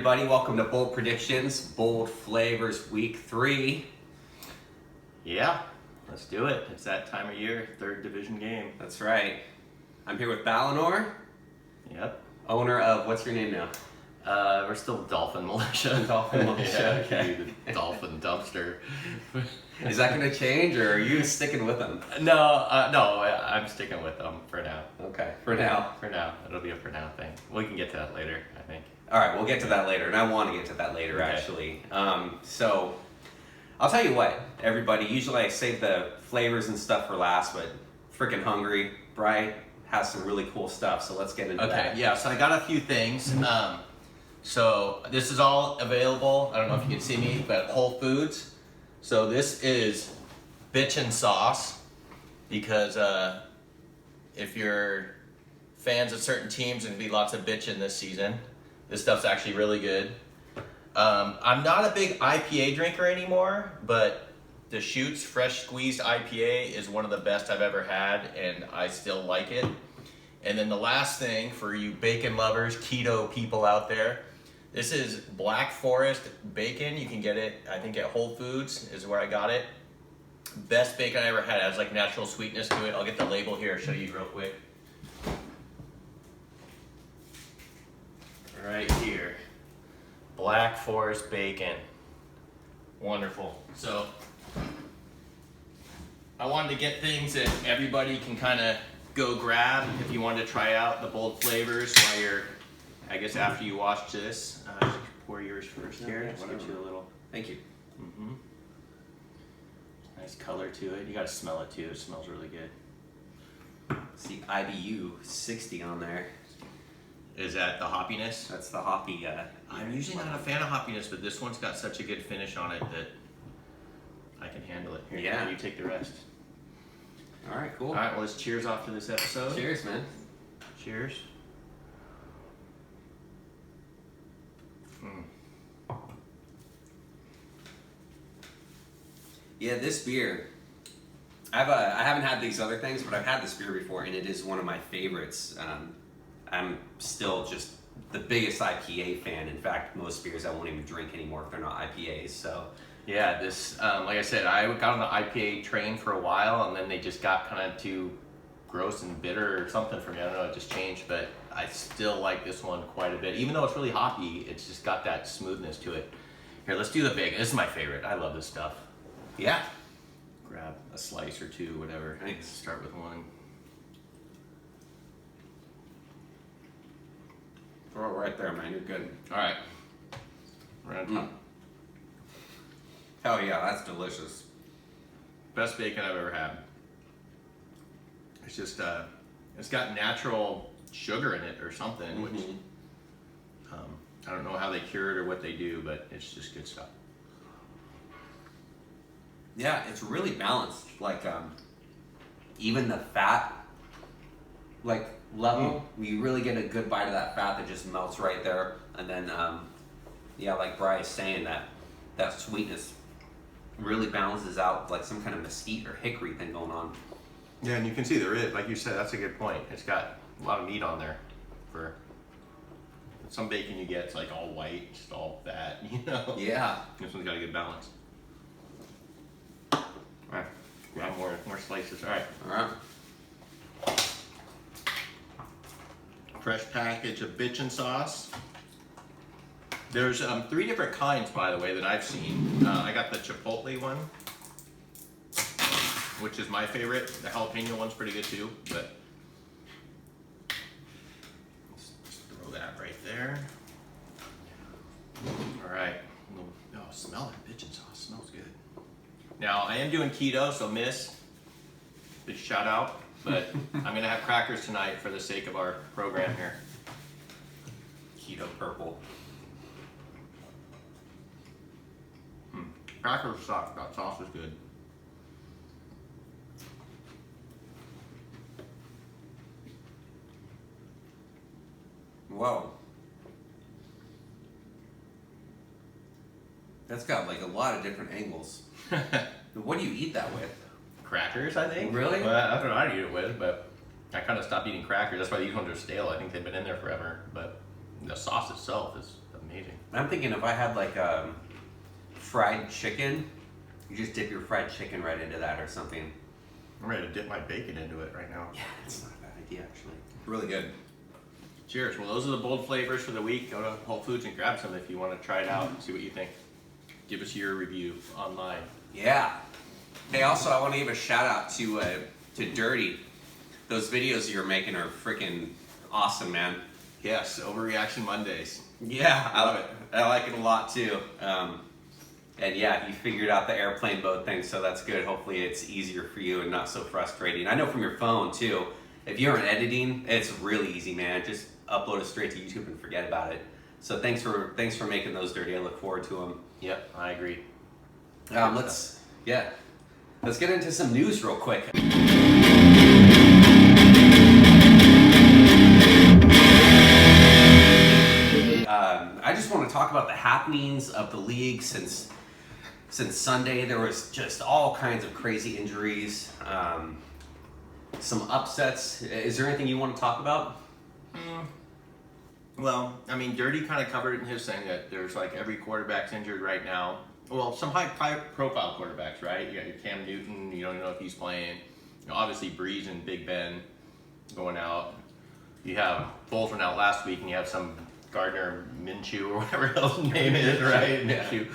everybody. Welcome to Bold Predictions, Bold Flavors Week 3. Yeah, let's do it. It's that time of year, third division game. That's right. I'm here with Balinor, Yep. owner of, what's your name now? We're still Dolphin Militia. Dolphin Militia, Yeah, okay. the Dolphin Dumpster. Is that going to change, or are you sticking with them? No, I'm sticking with them for now. Okay, for now. For now. It'll be a for now thing. We can get to that later, I think. All right, we'll get to that later, and I want to get to that later, Okay. actually. So, I'll tell you what, everybody. Usually I save the flavors and stuff for last, but freaking hungry. Bri has some really cool stuff, so let's get into Okay, that. yeah, so I got a few things. So this is all available. I don't know if you can see me, but Whole Foods. So this is bitchin' sauce because if you're fans of certain teams, there's gonna be lots of bitchin' this season. This stuff's actually really good. I'm not a big IPA drinker anymore, but the Chutes Fresh Squeezed IPA is one of the best I've ever had, and I still like it. And then the last thing for you bacon lovers, keto people out there, this is Black Forest bacon. You can get it, I think, at Whole Foods is where I got it. Best bacon I ever had. It has like natural sweetness to it. I'll get the label here and show you real quick. Right here. Black Forest bacon. Wonderful. So I wanted to get things that everybody can kind of go grab if you wanted to try out the bold flavors while you're, I guess after you watch this. Pour yours first here. Yeah, Just get whatever. you a little. Thank you. Mm-hmm. Nice color to it. You gotta smell it too. It smells really good. See IBU 60 on there. Is that the hoppiness? That's the hoppy. I'm usually not a fan of hoppiness, but this one's got such a good finish on it that I can handle it. Here, Yeah. you take the rest. All right, cool. All right, well, let's cheers off to this episode. Cheers, man. Cheers. Mm. Yeah, this beer. I haven't had these other things, but I've had this beer before, and it is one of my favorites. I'm still just the biggest IPA fan. In fact, most beers I won't even drink anymore if they're not IPAs. So. Yeah, this, like I said, I got on the IPA train for a while, and then they just got kind of too gross and bitter or something for me. I don't know, it just changed, but I still like this one quite a bit. Even though it's really hoppy, it's just got that smoothness to it. Here, let's do the big. This is my favorite. I love this stuff. Yeah. Grab a slice or two, whatever. Thanks. Start with one. Throw it right there, man. You're good. All right. We're on top. Hell yeah, that's delicious. Best bacon I've ever had. It's just, it's got natural sugar in it or something, which I don't know how they cure it or what they do, but it's just good stuff. Yeah, it's really balanced. Like, even the fat, like, level, you really get a good bite of that fat that just melts right there. And then, yeah, like Bri is saying, that sweetness really balances out like some kind of mesquite or hickory thing going on. Yeah, and you can see there is, like you said, that's a good point. It's got a lot of meat on there. For some bacon you get, it's like all white, just all fat, you know? Yeah. This one's got a good balance. All right, grab more slices. All right. All right. Fresh package of bitchin' sauce. There's 3 different kinds, by the way, that I've seen. I got the chipotle one, which is my favorite. The jalapeno one's pretty good too, but let's just throw that right there. All right. Oh, smell that bitchin' sauce. Smells good. Now, I am doing keto, so miss, big shout out, but I'm gonna have crackers tonight for the sake of our program here. Keto purple. Crackers suck. That sauce is good. Whoa. That's got like a lot of different angles. What do you eat that with? Crackers, I think. Really? Well, I don't know how to eat it with, but I kind of stopped eating crackers. That's why these ones are stale. I think they've been in there forever. But the sauce itself is amazing. I'm thinking if I had like fried chicken, you just dip your fried chicken right into that or something. I'm ready to dip my bacon into it right now. Yeah, it's not a bad idea actually. Really good. Cheers. Well, those are the bold flavors for the week. Go to Whole Foods and grab some if you want to try it out and see what you think. Give us your review online. Yeah. Hey, also I want to give a shout out to Dirty. Those videos you're making are freaking awesome, man. Yes, Overreaction Mondays. Yeah, I love it. I like it a lot too. And yeah, you figured out the airplane mode thing, so that's good. Hopefully it's easier for you and not so frustrating. I know from your phone too, if you're editing, it's really easy, man. Just upload it straight to YouTube and forget about it. So thanks for making those, Dirty. I look forward to them. Yep, I agree. Let's get into some news real quick. I just want to talk about the happenings of the league since Sunday. There was just all kinds of crazy injuries, some upsets. Is there anything you want to talk about? Well, I mean, Dirty kind of covered it in his saying that there's like every quarterback's injured right now. Well, some high-profile quarterbacks, right? You got your Cam Newton. You don't know if he's playing. You know, obviously, Breeze and Big Ben going out. You have both went out last week, and you have some Gardner Minshew or whatever his name is, right? Yeah. Minshew.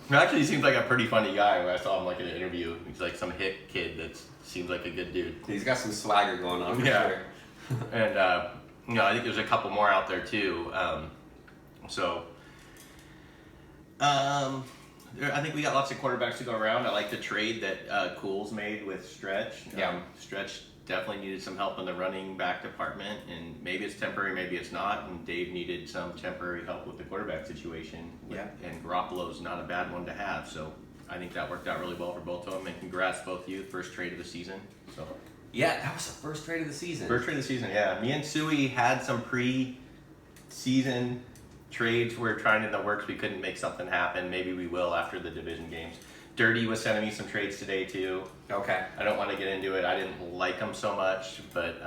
He actually seems like a pretty funny guy. When I saw him like in an interview, he's like some hip kid that seems like a good dude. He's got some swagger going on for Yeah. sure. And I think there's a couple more out there too. I think we got lots of quarterbacks to go around. I like the trade that Cools made with Stretch. Yeah. Stretch definitely needed some help in the running back department, and maybe it's temporary, maybe it's not. And Dave needed some temporary help with the quarterback situation. Yeah. And Garoppolo's not a bad one to have, so I think that worked out really well for both of them. And congrats both of you, first trade of the season. So. Yeah, that was the first trade of the season. First trade of the season, yeah. Me and Suey had some pre-season trades we're trying in the works. We couldn't make something happen. Maybe we will after the division games. Dirty was sending me some trades today too. Okay. I don't want to get into it. I didn't like them so much, but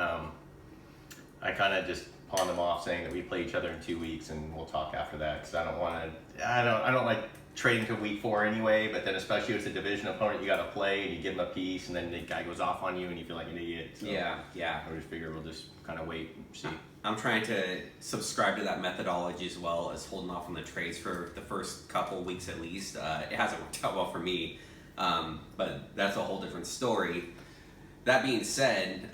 I kind of just pawned them off, saying that we play each other in 2 weeks and we'll talk after that, because I don't want to. I don't like trading to week 4 anyway. But then especially if it's a division opponent, you got to play and you give him a piece, and then the guy goes off on you and you feel like an idiot. So Yeah. I just figure we'll just kind of wait and see. I'm trying to subscribe to that methodology as well as holding off on the trades for the first couple weeks at least. It hasn't worked out well for me, but that's a whole different story. That being said,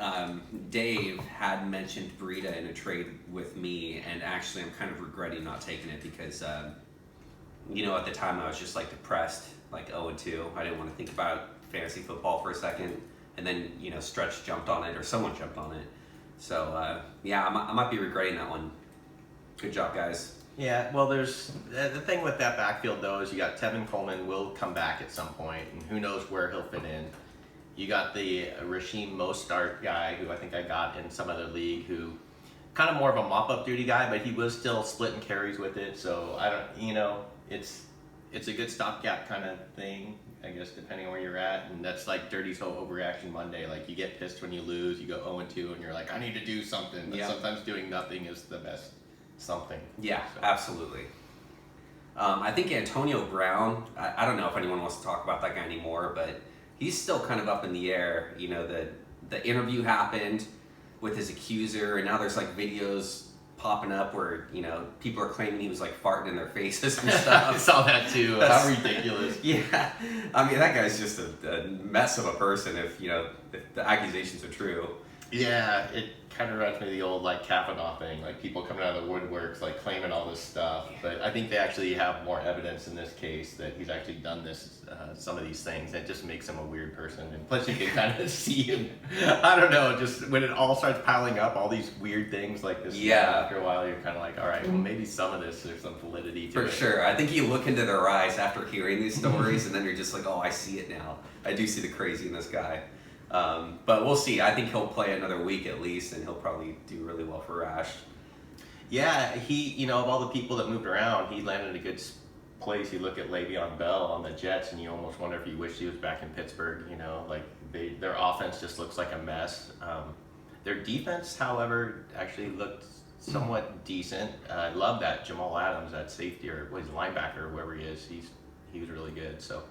Dave had mentioned Burita in a trade with me, and actually I'm kind of regretting not taking it because, at the time I was just like depressed, like 0-2. I didn't want to think about fantasy football for a second, and then, Stretch jumped on it, or someone jumped on it. So, I might be regretting that one. Good job, guys. Yeah, well, there's the thing with that backfield though is you got Tevin Coleman will come back at some point, and who knows where he'll fit in. You got the Rasheem Mostart guy, who I think I got in some other league, who kind of more of a mop-up duty guy, but he was still splitting carries with it. So I don't, it's a good stopgap kind of thing, I guess, depending on where you're at. And that's like Dirty's whole overreaction Monday. Like, you get pissed when you lose, you go 0-2, and you're like, I need to do something. But sometimes doing nothing is the best something. Yeah, absolutely. I think Antonio Brown, I don't know if anyone wants to talk about that guy anymore, but he's still kind of up in the air. The interview happened with his accuser, and now there's like videos popping up where, people are claiming he was like farting in their faces and stuff. I saw that too. How ridiculous. Yeah. I mean, that guy's just a mess of a person if the accusations are true. Yeah, it kind of reminds me of the old like Kavanaugh thing, like people coming out of the woodworks like claiming all this stuff. But I think they actually have more evidence in this case that he's actually done this, some of these things. That just makes him a weird person. And plus you can kind of see him. I don't know, just when it all starts piling up, all these weird things like this. Yeah. After a while, you're kind of like, all right, well maybe some of this there's some validity to it. For sure. I think you look into their eyes after hearing these stories, and then you're just like, oh, I see it now. I do see the crazy in this guy. But we'll see. I think he'll play another week at least, and he'll probably do really well for Rash. Yeah, he, of all the people that moved around, he landed in a good place. You look at Le'Veon Bell on the Jets, and you almost wonder if he wished he was back in Pittsburgh. Their offense just looks like a mess. Their defense, however, actually looked somewhat decent. I love that Jamal Adams, that safety or he's linebacker, or whoever he is. He was really good. So,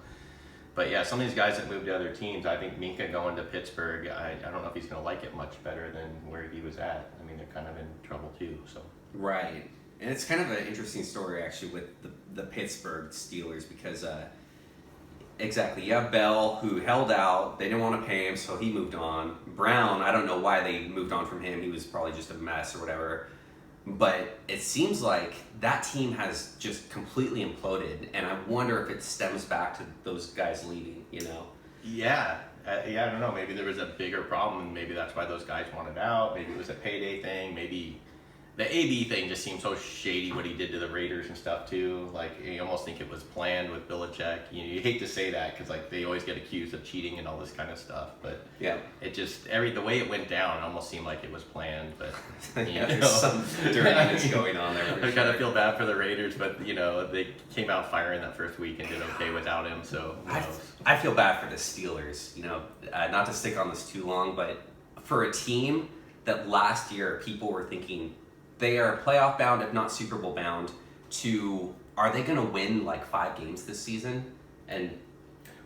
but yeah, some of these guys that moved to other teams. I think Minka going to Pittsburgh. I don't know if he's going to like it much better than where he was at. I mean, they're kind of in trouble too. So Right. And it's kind of an interesting story actually with the Pittsburgh Steelers because exactly, you have Bell who held out. They didn't want to pay him, so he moved on. Brown, I don't know why they moved on from him. He was probably just a mess or whatever. But it seems like that team has just completely imploded, and I wonder if it stems back to those guys leaving, you know? yeah, I don't know. Maybe there was a bigger problem, and maybe that's why those guys wanted out. Maybe it was a payday thing. Maybe the AB thing just seems so shady, what he did to the Raiders and stuff too. Like, you almost think it was planned with Belichick. You hate to say that because like they always get accused of cheating and all this kind of stuff. But Yeah. it just the way it went down, it almost seemed like it was planned. But Yeah, there's some dirtiness going on there. I kind of feel bad for the Raiders, but they came out firing that first week and did okay without him. So who knows? I feel bad for the Steelers, not to stick on this too long, but for a team that last year people were thinking they are playoff bound, if not Super Bowl bound, to are they going to win like 5 games this season? And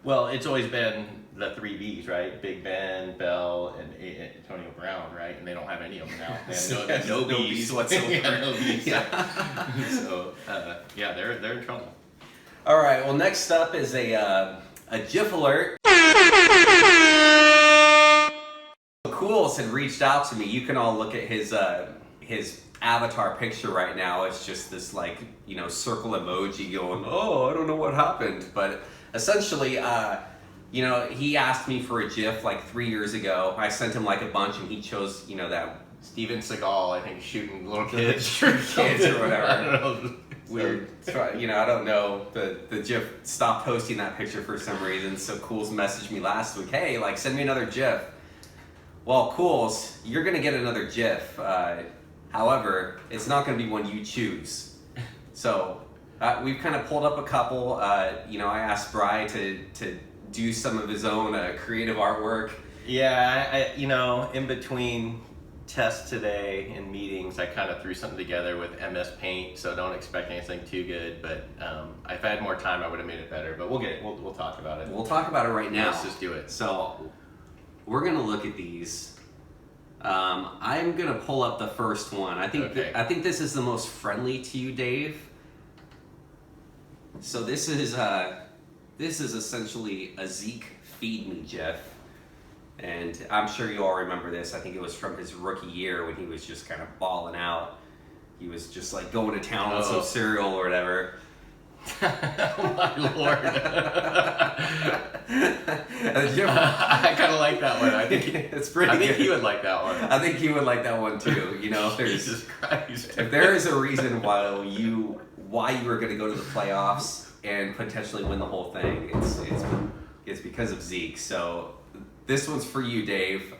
well, it's always been the 3 Bs, right? Big Ben, Bell, and Antonio Brown, right? And they don't have any of them now. They have no Bs whatsoever. Yeah, no Bs. Yeah. So they're in trouble. All right. Well, next up is a GIF alert. Cools had reached out to me. You can all look at his avatar picture right now. It's just this circle emoji going, oh, I don't know what happened. But essentially, he asked me for a GIF like 3 years ago. I sent him like a bunch and he chose, that Steven Seagal, I think, shooting little kids or whatever. I don't know. Weird. I don't know. The GIF stopped posting that picture for some reason. So Cools messaged me last week, hey, send me another GIF. Well, Cools, you're gonna get another GIF. However, it's not going to be one you choose. So we've kind of pulled up a couple. I asked Bri to do some of his own creative artwork. Yeah, in between tests today and meetings, I kind of threw something together with MS Paint, so don't expect anything too good. But if I had more time, I would have made it better. But we'll talk about it. We'll talk about it right now. Let's just do it. So we're going to look at these. I'm gonna pull up the first one. I think Okay. I think this is the most friendly to you, Dave. So this is essentially a Zeke feed me GIF, and I'm sure you all remember this. I think it was from his rookie year when he was just kind of balling out. He was just going to town on some cereal or whatever. Oh my lord! I kind of like that one. I think it's pretty. I think good. he would like that one. I think he would like that one too. Jesus Christ! If there is a reason why you were going to go to the playoffs and potentially win the whole thing, it's because of Zeke. So this one's for you, Dave.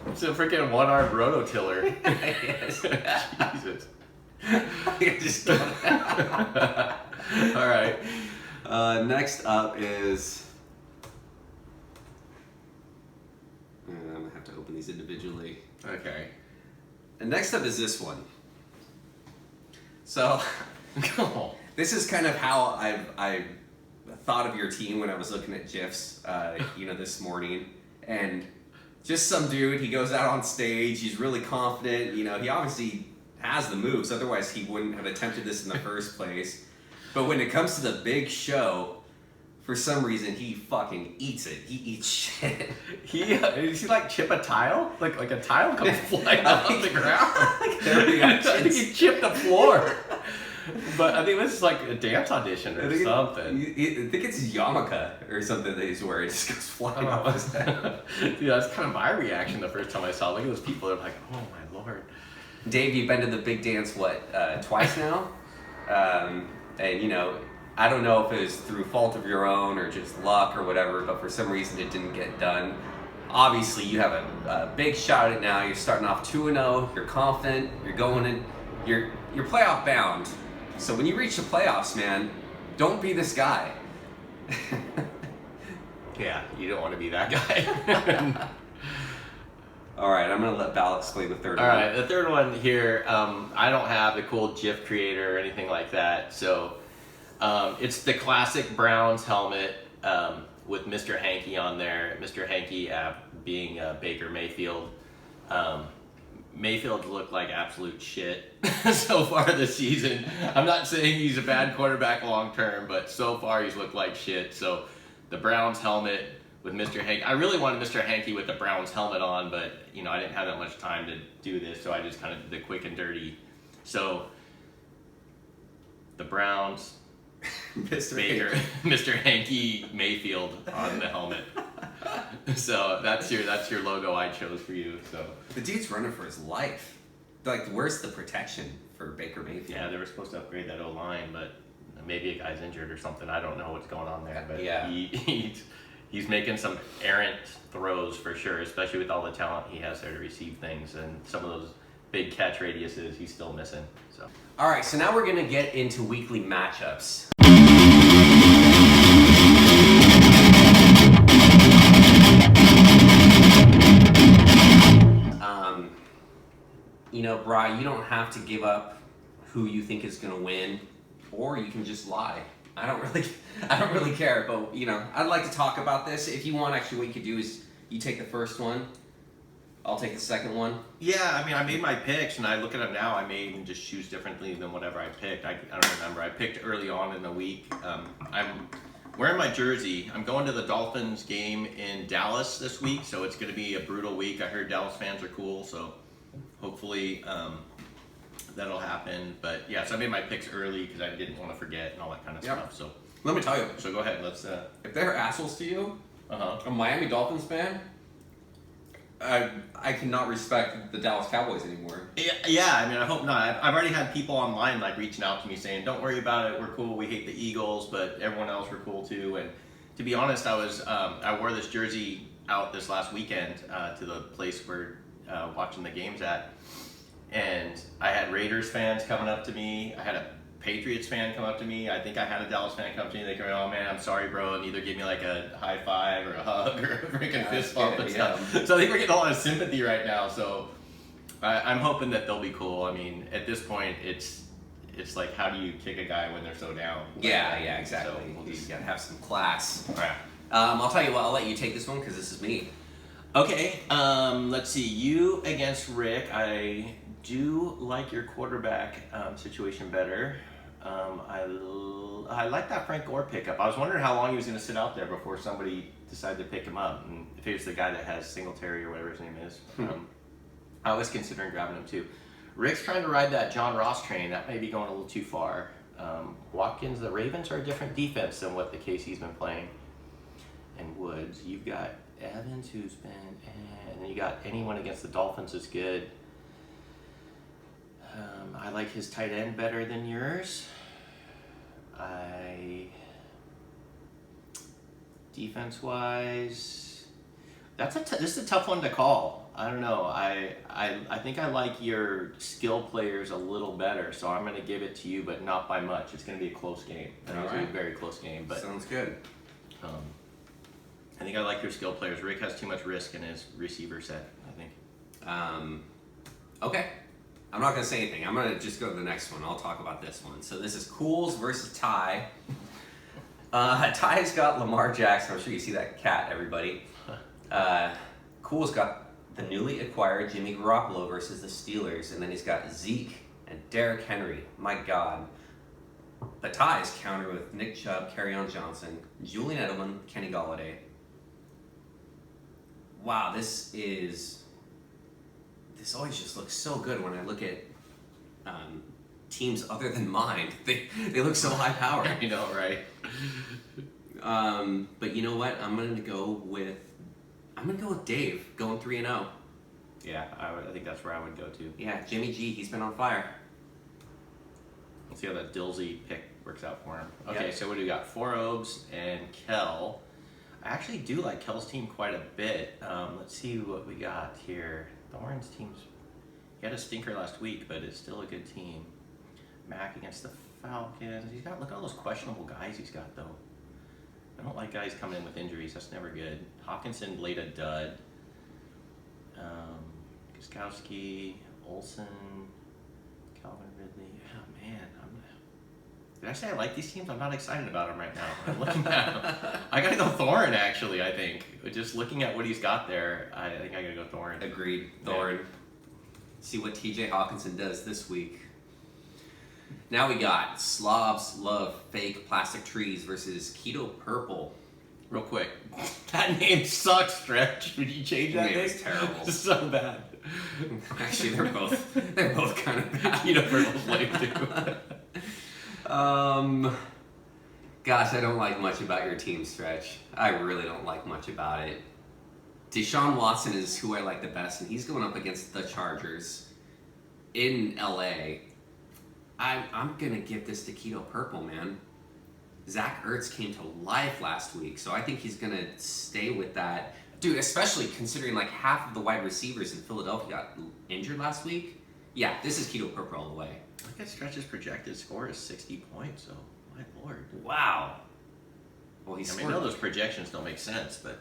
It's a freaking one-armed rototiller. Jesus. Just all right. Next up is. I'm gonna have to open these individually. Okay. And next up is this one. So, this is kind of how I thought of your team when I was looking at GIFs, this morning, and just some dude. He goes out on stage. He's really confident. He obviously has the moves, otherwise he wouldn't have attempted this in the first place. But when it comes to the big show, for some reason he fucking eats it. He eats shit. Does he chip a tile? Like a tile comes flying off the ground. I think he chipped the floor. But I think this is like a dance audition or something. I think it's yarmulke or something that he's wearing. It just goes flying off his head. Dude, that's kind of my reaction the first time I saw it. Look at those people. They're like, oh my lord. Dave, you've been to the big dance, twice now? And, I don't know if it was through fault of your own or just luck or whatever, but for some reason it didn't get done. Obviously, you have a big shot at it now. You're starting off 2-0. You're confident. You're going in. You're playoff bound. So when you reach the playoffs, man, don't be this guy. Yeah, you don't want to be that guy. All right, I'm gonna let Val explain the third All one. right, the third one here, I don't have the cool GIF creator or anything like that, so it's the classic Browns helmet with Mr. Hanky on there. Mr. Hanky being Baker Mayfield. Mayfield looked like absolute shit so far this season. I'm not saying he's a bad quarterback long term, but so far he's looked like shit. So the Browns helmet with Mr. Hanky. I really wanted Mr. Hanky with the Browns helmet on, but I didn't have that much time to do this, so I just kind of did the quick and dirty. So the Browns, Baker, Mr. Hanky Mayfield on the helmet. So that's your logo I chose for you. So The dude's running for his life. Like, where's the protection for Baker Mayfield? yeah, they were supposed to upgrade that O-line, but maybe a guy's injured or something. I don't know what's going on there, but Yeah. he's making some errant throws for sure, especially with all the talent he has there to receive things, and some of those big catch radiuses he's still missing. So All right, so now we're gonna get into weekly matchups. Bri, you don't have to give up who you think is gonna win, or you can just lie. I don't really care, but I'd like to talk about this. If you want, actually, what you could do is you take the first one, I'll take the second one. yeah, I made my picks, and I look at them now. I may even just choose differently than whatever I picked. I don't remember. I picked early on in the week. I'm wearing my jersey. I'm going to the Dolphins game in Dallas this week, so it's going to be a brutal week. I heard Dallas fans are cool, so hopefully that'll happen. But yeah, so I made my picks early because I didn't want to forget and all that kind of stuff. So Let me tell you, so go ahead. Let's. if they're assholes to you, Uh-huh. a Miami Dolphins fan, I cannot respect the Dallas Cowboys anymore. Yeah, I hope not. I've already had people online reaching out to me saying, "Don't worry about it. We're cool. We hate the Eagles, but everyone else we're cool too." And to be honest, I wore this jersey out this last weekend to the place we're watching the games at, and I had Raiders fans coming up to me. I had a Patriots fan come up to me. I think I had a Dallas fan come up to me. They go, "Oh man, I'm sorry, bro," and either give me like a high five or a hug or a freaking fist bump and stuff. So I think we're getting a lot of sympathy right now. So I'm hoping that they'll be cool. At this point, it's like, how do you kick a guy when they're so down? Yeah, exactly. So You gotta have some class. all right. I'll tell you what. I'll let you take this one because this is me. Okay, let's see. You against Rick. I do like your quarterback situation better. I like that Frank Gore pickup. I was wondering how long he was going to sit out there before somebody decided to pick him up. And if he was the guy that has Singletary or whatever his name is, I was considering grabbing him too. Rick's trying to ride that John Ross train. That may be going a little too far. Watkins, the Ravens are a different defense than what the KC's been playing. And Woods, you've got Evans, who's been, and then you got anyone against the Dolphins is good. I like his tight end better than yours. Defense-wise, this is a tough one to call. I don't know. I think I like your skill players a little better, so I'm going to give it to you, but not by much. It's going to be a close game. It's going to be a very close game. But Sounds good. I think I like your skill players. Rick has too much risk in his receiver set, I think. Okay. I'm not going to say anything. I'm going to just go to the next one. I'll talk about this one. So this is Cools versus Ty. Ty's got Lamar Jackson. I'm sure you see that cat, everybody. Cool's got the newly acquired Jimmy Garoppolo versus the Steelers. And then he's got Zeke and Derrick Henry. My God. But Ty's counter with Nick Chubb, Kerryon Johnson, Julian Edelman, Kenny Golladay. Wow, this always just looks so good when I look at teams other than mine. They look so high powered. You know, right? But you know what? I'm gonna go with Dave, going 3-0. Yeah, I think that's where I would go to. Yeah, Jimmy G, he's been on fire. Let's see how that Dilsey pick works out for him. Okay, Yep. so what do we got? Four Obes and Kel. I actually do like Kel's team quite a bit. Let's see what we got here. Thorne's team's, he had a stinker last week, but it's still a good team. Mac against the Falcons. Look at all those questionable guys he's got, though. I don't like guys coming in with injuries. That's never good. Hawkinson laid a dud. Guzkowski, Olsen, Calvin Ridley. Oh man, did I say I like these teams? I'm not excited about them right now. I'm looking at them. I gotta go Thorin actually. I think just looking at what he's got there, I think I gotta go Thorin. Agreed, Thorin. Yeah. See what TJ Hawkinson does this week. Now we got Slobs Love Fake Plastic Trees versus Keto Purple. Real quick, that name sucks, Stretch. Would you change that name? It's terrible. It's so bad. Actually, they're both kind of bad. Keto Purple's lame too. Gosh, I don't like much about your team, Stretch. I really don't like much about it. Deshaun Watson is who I like the best, and he's going up against the Chargers in LA. I'm gonna give this to Keto Purple, man. Zach Ertz came to life last week, so I think he's gonna stay with that. Dude, especially considering like half of the wide receivers in Philadelphia got injured last week. Yeah, this is Keto Purple all the way. Look at Stretch's projected score is 60 points, so my lord. Wow. Well, I know those projections don't make sense, but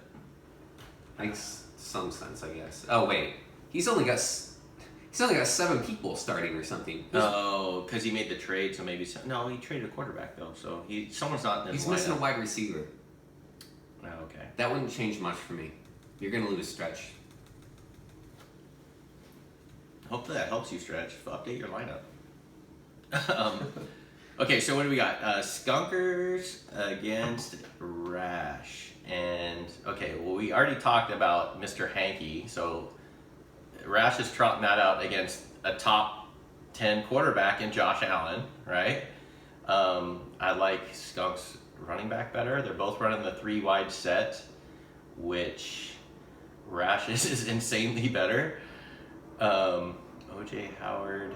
makes some sense, I guess. Oh wait, he's only got 7 people starting or something. Oh, because he made the trade, so maybe no, he traded a quarterback though, so someone's not in his He's missing a wide receiver. Oh, okay. That wouldn't change much for me. You're gonna lose, Stretch. Hopefully that helps you, Stretch. Update your lineup. Okay, so what do we got? Skunkers against Rash. And, okay, well, we already talked about Mr. Hanky. So, Rash is trotting that out against a top 10 quarterback in Josh Allen, right? I like Skunk's running back better. They're both running the 3 wide set, which Rash's is insanely better. OJ Howard.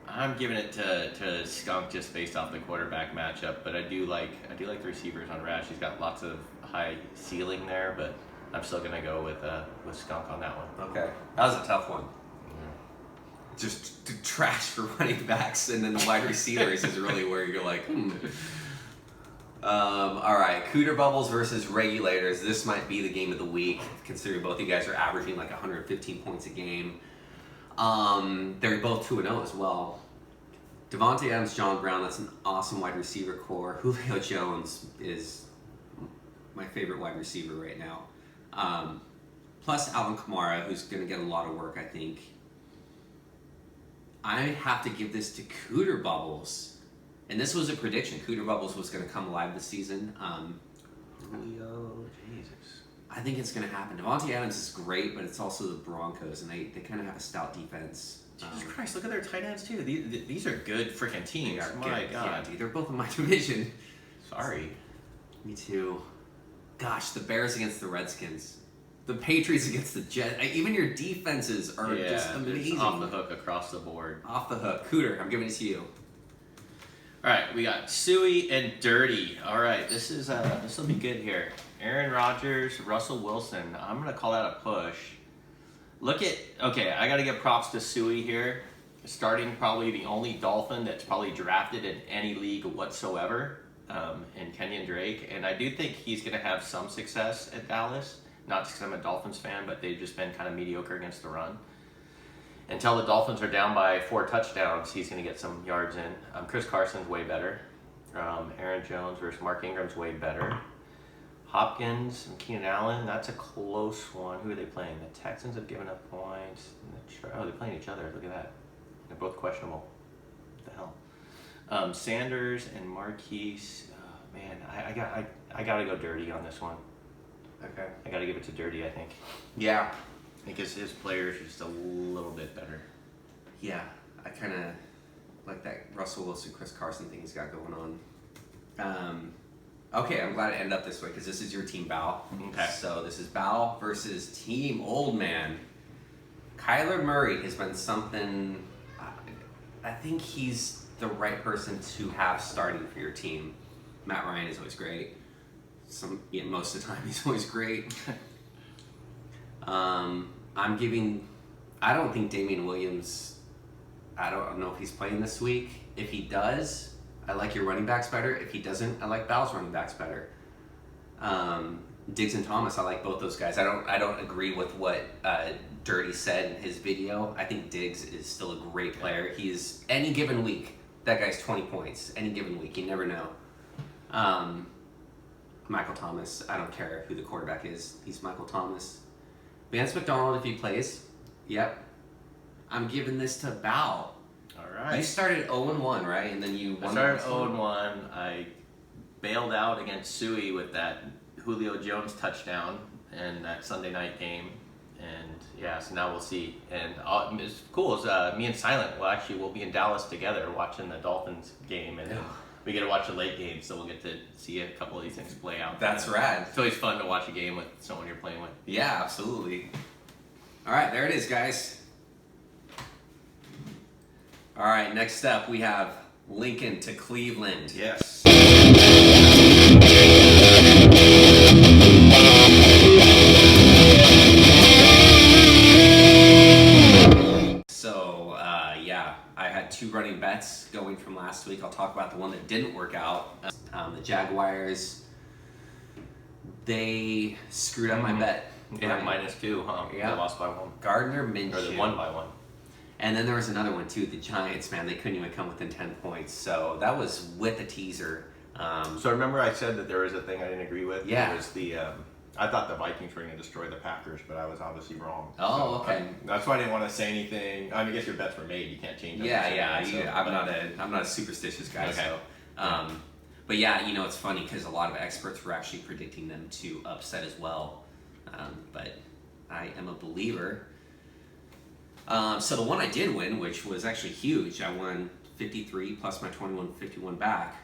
I'm giving it to Skunk just based off the quarterback matchup, but I do like the receivers on Rash. He's got lots of high ceiling there, but I'm still gonna go with Skunk on that one. Okay, that was a tough one. Yeah. Just trash for running backs, and then the wide receivers is really where you're like, all right, Cooter Bubbles versus Regulators. This might be the game of the week, considering both you guys are averaging like 115 points a game. They're both 2-0 as well. Devontae Adams, John Brown, that's an awesome wide receiver core. Julio Jones is my favorite wide receiver right now. Plus Alvin Kamara, who's going to get a lot of work, I think. I have to give this to Cooter Bubbles. And this was a prediction. Cooter Bubbles was going to come alive this season. Julio, Jesus. I think it's going to happen. Devontae Adams is great, but it's also the Broncos, and they kind of have a stout defense. Jesus Christ, look at their tight ends, too. These are good freaking teams. My God. Yeah, dude, they're both in my division. Sorry. Me too. Gosh, the Bears against the Redskins. The Patriots against the Jets. Even your defenses are just amazing. Off the hook across the board. Off the hook. Cooter, I'm giving it to you. All right, we got Suey and Dirty. All right, this will be good here. Aaron Rodgers, Russell Wilson. I'm gonna call that a push. Okay, I gotta give props to Suey here. Starting probably the only Dolphin that's probably drafted in any league whatsoever, in Kenyon Drake. And I do think he's gonna have some success at Dallas. Not just because I'm a Dolphins fan, but they've just been kind of mediocre against the run. Until the Dolphins are down by 4 touchdowns, he's going to get some yards in. Chris Carson's way better. Aaron Jones versus Mark Ingram's way better. Hopkins and Keenan Allen, that's a close one. Who are they playing? The Texans have given up points. They're playing each other. Look at that. They're both questionable. What the hell? Sanders and Marquise. Oh, man, I got to go Dirty on this one. Okay. I got to give it to Dirty, I think. Yeah. Because his players are just a little bit better. Yeah, I kind of like that Russell Wilson, Chris Carson thing he's got going on. Okay, I'm glad it ended up this way because this is your team, Bao. Okay. So this is Bao versus Team Old Man. Kyler Murray has been something. I think he's the right person to have starting for your team. Matt Ryan is always great. Most of the time he's always great. I don't think Damian Williams, I don't know if he's playing this week. If he does, I like your running backs better. If he doesn't, I like Bao's running backs better. Diggs and Thomas, I like both those guys. I don't agree with what Dirty said in his video. I think Diggs is still a great player. He's any given week, that guy's 20 points. Any given week, you never know. Michael Thomas, I don't care who the quarterback is. He's Michael Thomas. Vance McDonald, if he plays, yep. I'm giving this to Bao. All right. You started 0-1, right? And then you I started 0-1. I bailed out against Suey with that Julio Jones touchdown in that Sunday night game. And yeah, so now we'll see. And it's cool. Me and Silent, we'll be in Dallas together watching the Dolphins game. And we get to watch the late game, so we'll get to see a couple of these things play out. That's rad. It's always fun to watch a game with someone you're playing with. Yeah, absolutely. All right, there it is, guys. All right, next up we have Lincoln to Cleveland. Yes. So, yeah, I had 2 running bets going from last week. I'll talk about the one that didn't work out. The Jaguars, they screwed up my bet. Yeah, -2, huh? Yeah. They lost by 1. Gardner Minshew. Or they won by 1. And then there was another one too, the Giants, man. They couldn't even come within 10 points. So that was with a teaser. So remember I said that there was a thing I didn't agree with? Yeah. It was the, I thought the Vikings were going to destroy the Packers, but I was obviously wrong. Oh, okay. That's why I didn't want to say anything. I guess your bets were made. You can't change them. I'm not a superstitious guy. Okay. So, but yeah, it's funny because a lot of experts were actually predicting them to upset as well. But I am a believer. So the one I did win, which was actually huge, I won 53 plus my 51 back.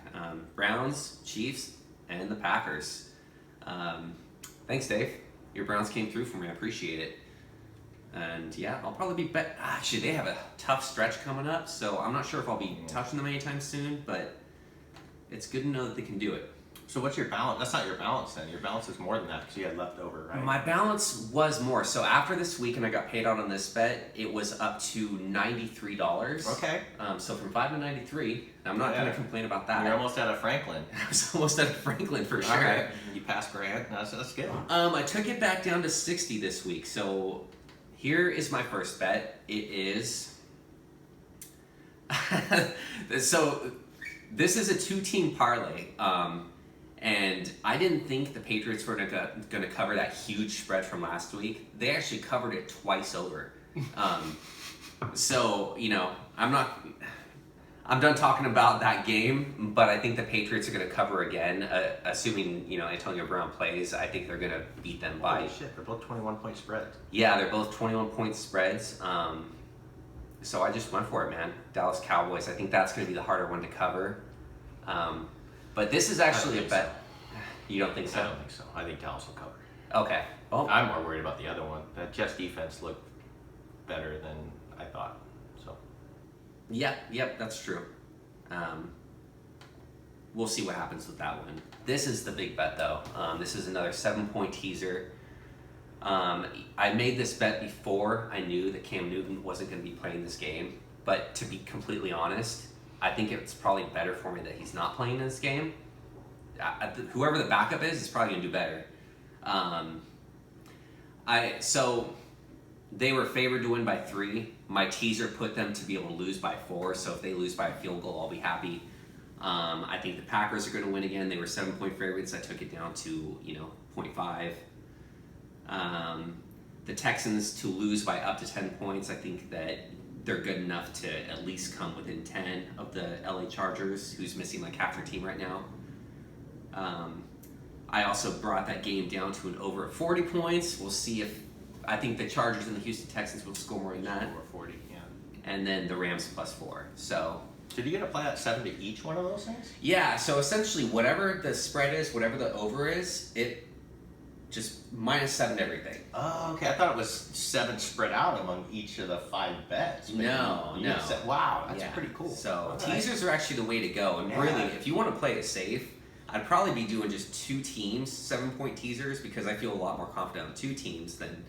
Browns, Chiefs, and the Packers. Thanks, Dave. Your Browns came through for me. I appreciate it. And yeah, I'll probably be actually, they have a tough stretch coming up, so I'm not sure if I'll be touching them anytime soon, but it's good to know that they can do it. So what's your balance? That's not your balance then. Your balance is more than that because you had leftover, right? My balance was more. So after this week and I got paid out on this bet, it was up to $93. Okay. So from 5 to 93. I'm not going to complain about that. You're almost out of Franklin. I was almost out of Franklin for sure. Okay. You passed Grant. That's good. I took it back down to 60 this week. So here is my first bet. It is... so this is a 2-team parlay. And I didn't think the Patriots were going to cover that huge spread from last week. They actually covered it twice over. So, I'm done talking about that game, but I think the Patriots are going to cover again, assuming, Antonio Brown plays. I think they're going to beat them by... Holy shit, they're both 21-point spreads. Yeah, they're both 21-point spreads. So I just went for it, man. Dallas Cowboys. I think that's going to be the harder one to cover. But this is actually a bet. So. You don't think so? I don't think so. I think Dallas will cover. Okay. Well, I'm more worried about the other one. That Jets defense looked better than I thought. So. Yep, that's true. We'll see what happens with that one. This is the big bet, though. This is another 7-point teaser. I made this bet before I knew that Cam Newton wasn't going to be playing this game. But to be completely honest, I think it's probably better for me that he's not playing in this game. Whoever the backup is probably going to do better. So they were favored to win by 3. My teaser put them to be able to lose by 4. So if they lose by a field goal, I'll be happy. I think the Packers are going to win again. They were 7-point favorites. I took it down to 0.5. The Texans to lose by up to 10 points. I think that they're good enough to at least come within 10 of the LA Chargers, who's missing like half their team right now. I also brought that game down to an over at 40 points. We'll see if I think the Chargers and the Houston Texans will score more than that. Over 40, yeah. And then the Rams +4. So did you get to play at 7 to each one of those things? Yeah. So essentially, whatever the spread is, whatever the over is, it just -7 everything. Oh, okay. I thought it was 7 spread out among each of the 5 bets. No. Wow, that's pretty cool. So teasers are actually the way to go. And really, if you want to play it safe, I'd probably be doing just 2 teams, 7-point teasers, because I feel a lot more confident on 2 teams than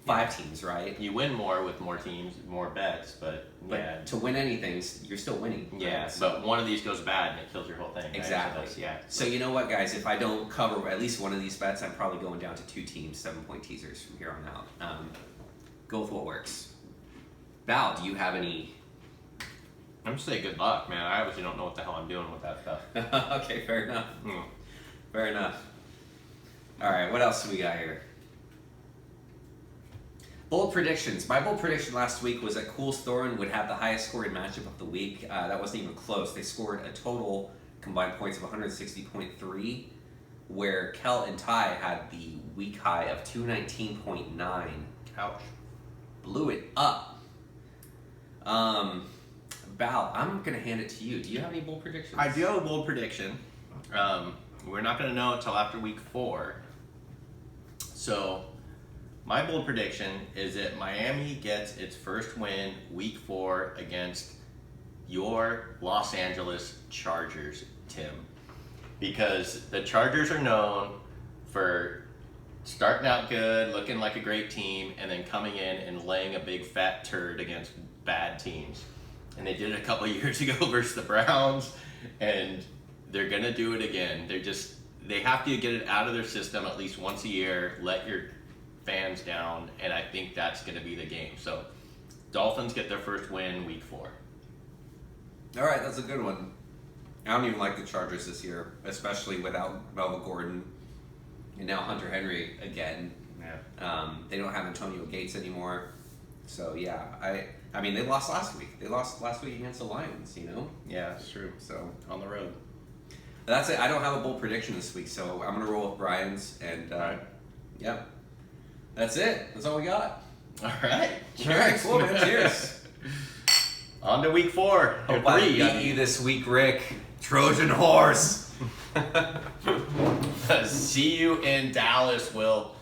5 teams, right? You win more with more teams, more bets, but yeah. To win anything, you're still winning. Yeah, right? but one of these goes bad and it kills your whole thing. Right? Exactly. So yeah. So you know what, guys? If I don't cover at least one of these bets, I'm probably going down to 2 teams, 7-point teasers from here on out. Go with what works. Val, do you have any? I'm just saying good luck, man. I obviously don't know what the hell I'm doing with that stuff. Okay, fair enough. Fair enough. All right, what else do we got here? Bold predictions. My bold prediction last week was that Cool Thorin would have the highest scoring matchup of the week. That wasn't even close. They scored a total combined points of 160.3, where Kel and Ty had the week high of 219.9. Ouch. Blew it up. Val, I'm going to hand it to you. Do you have any bold predictions? I do have a bold prediction. We're not going to know until after week 4. So, my bold prediction is that Miami gets its first win week 4 against your Los Angeles Chargers, Tim. Because the Chargers are known for starting out good, looking like a great team, and then coming in and laying a big fat turd against bad teams. And they did it a couple of years ago versus the Browns, and they're going to do it again. They have to get it out of their system at least once a year, let your fans down, and I think that's going to be the game. So, Dolphins get their first win week 4. All right, that's a good one. I don't even like the Chargers this year, especially without Melvin Gordon and now Hunter Henry again. Yeah. They don't have Antonio Gates anymore. So, yeah, I mean, they lost last week. They lost last week against the Lions, you know? Yeah, that's true. So, On the road. that's it. I don't have a bold prediction this week, so I'm going to roll with Brian's. And, yeah, that's it. That's all we got. All right. All right, cool, man. Cheers. On to week 4. Hope I beat you this week, Rick. Trojan horse. See you in Dallas, Will.